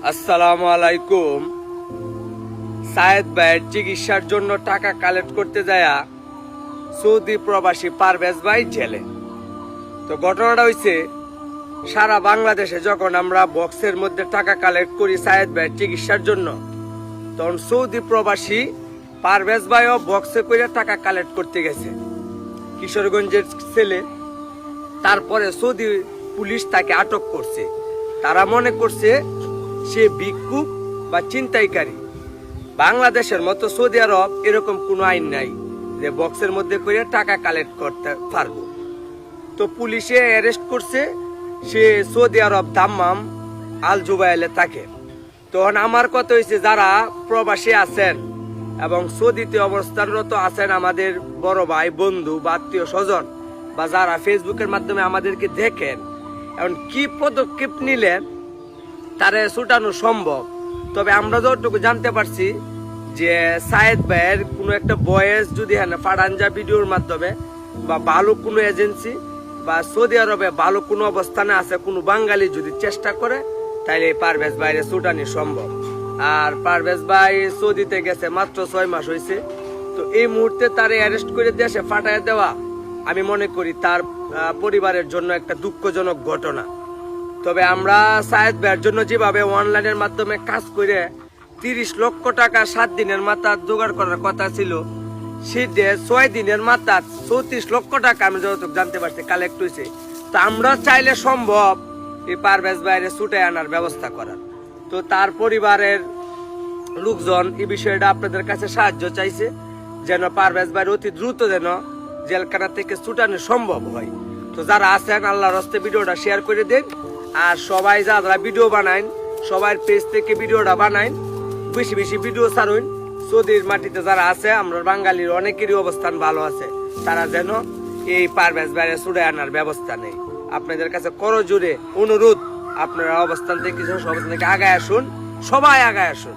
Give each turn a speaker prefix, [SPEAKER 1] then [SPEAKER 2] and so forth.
[SPEAKER 1] আসসালামু আলাইকুম। সায়েদ ভাইয়ের চিকিৎসার জন্য টাকা কালেক্ট করতে যায়া সৌদি প্রবাসী পারভেজ ভাই জেলে। তো ঘটনাটা হইছে, সারা বাংলাদেশে যখন আমরা বক্সের মধ্যে টাকা কালেক্ট করি সায়েদ ভাইয়ের চিকিৎসার জন্য, তখন সৌদি প্রবাসী পারভেজ ভাইও বক্সে করে টাকা কালেক্ট করতে গেছে, কিশোরগঞ্জের ছেলে। তারপরে সৌদি পুলিশ তাকে আটক করছে। তারা মনে করছে সে ভিক্ষুক বা ছিনতাইকারী। বাংলাদেশের মতো সৌদি আরব এরকম কোনো আইন নাই যে বক্সের মধ্যে করে টাকা কালেক্ট করতে পারবো। তো পুলিশে অ্যারেস্ট করছে, সে সৌদি আরব দাম্মাম আল জুবাইলে থাকে। তখন আমার কথা হয়েছে, যারা প্রবাসী আছেন এবং সৌদিতে অবস্থানরত আছেন, আমাদের বড় ভাই বন্ধু বা আত্মীয় স্বজন বা যারা ফেসবুকের মাধ্যমে আমাদেরকে দেখেন, এখন কি পদক্ষেপ নিলে তারে ছুটানো সম্ভব। তবে আমরা যতটুকু জানতে পারছি যে সায়েদ ভাইয়ের কোনো একটা বয়েস যদি পাঠান যায় ভিডিওর মাধ্যমে, বা ভালো কোনো এজেন্সি বা সৌদি আরবে ভালো কোনো অবস্থানে আছে কোনো বাঙালি যদি চেষ্টা করে, তাহলে পারভেজ ভাইয়ের ছুটানি সম্ভব। আর পারভেজ ভাই সৌদিতে গেছে মাত্র 6 মাস হয়েছে। তো এই মুহূর্তে তারে অ্যারেস্ট করে দেশে পাঠায় দেওয়া আমি মনে করি তার পরিবারের জন্য একটা দুঃখজনক ঘটনা। তবে আমরা সায়েদ ভাইয়ের জন্য যেভাবে অনলাইনের মাধ্যমে কাজ করে 30 লক্ষ টাকা 7 দিনের মাথা জোগাড় করার কথা ছিল, সেটা 6 দিনের মাথা 34 লক্ষ টাকা আমি যতটুকু জানতে পারছি কালেক্ট হয়েছে। তো আমরা চাইলে সম্ভব এই পারভেজ ভাইয়ের ছুটে আনার ব্যবস্থা করার। তো তার পরিবারের লোকজন এই বিষয়টা আপনাদের কাছে সাহায্য চাইছে, যেন পারভেজ ভাইয়ের অতি দ্রুত যেন জেলখানা থেকে ছুটানো সম্ভব হয়। তো যারা আছেন আল্লাহর হস্তে ভিডিওটা শেয়ার করে দিন। আর সবাই যারা ভিডিও বানাইন, সবার পেজ থেকে ভিডিওটা বানাইন, বেশি বেশি ভিডিও ছাড়ুন। সৌদির মাটিতে যারা আছে, আমরা বাঙালির অনেকেরই অবস্থান ভালো আছে, তারা যেন এই পারভেজ ভাইয়ের ছুটে আনার ব্যবস্থা নেই। আপনাদের কাছে করজোড়ে অনুরোধ, আপনারা অবস্থান থেকে আগায় আসুন, সবাই আগায় আসুন।